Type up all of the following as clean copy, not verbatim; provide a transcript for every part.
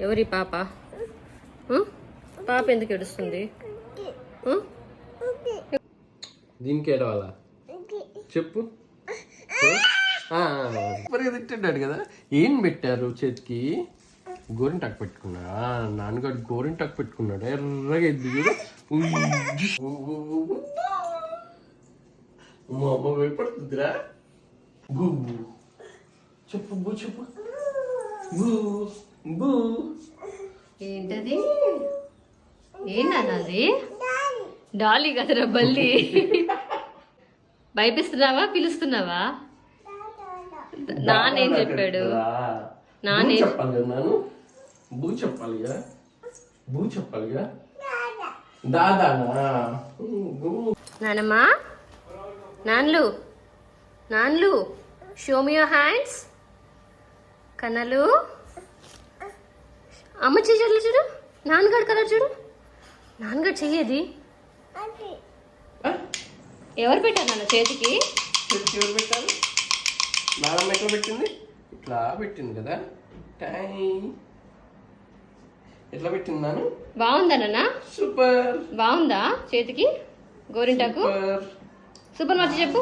ఎవరి పాప? పాప ఎందుకు ఏడుస్తుంది? దీనికి ఏడవాలా చెప్పు. తింటాడు కదా. ఏం పెట్టారు చేతికి? గోరింటాకు పెట్టుకున్నాడా? నాన్నగారు గోరింటాకు పెట్టుకున్నాడు. ఎర్రగా ఎద్దు చూడు. మా అమ్మ భయపడుతుందిరా. చెప్పు బూ చెప్పు. బూ ఏంటది? ఏంటన్నది? డాలీ కదరా బల్లి. భయపిస్తున్నావా పిలుస్తున్నావా? నానేం చెప్పాడు? నానే చెప్పాలి కదా. నాను బూ చెప్పాలిగా. బూ చెప్పాలిగా. దాదానా నానమ్మా? నాన్లు నాన్లు షో మీ యువర్ హ్యాండ్స్. కన్నలు అమ్మ చెయ్యి చూడు. నాన్నగాడు కలర్ చూడు. నాన్నగాడు చెయ్యేది. ఎవరు పెట్టారు నాన్న చేతికి? ఎవరు పెట్టారు? నానమ్మ ఎట్లా పెట్టింది? ఇట్లా పెట్టింది కదా. ఎట్లా పెట్టింది నాను? బాగుందా నాన్న? సూపర్. బాగుందా చేతికి గోరింటాకు? సూపర్ మచ్చి చెప్పు.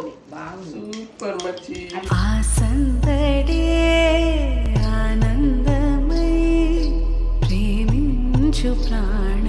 సూపర్ మచ్చి. ఆనందమై ప్రేమించు ప్రాణ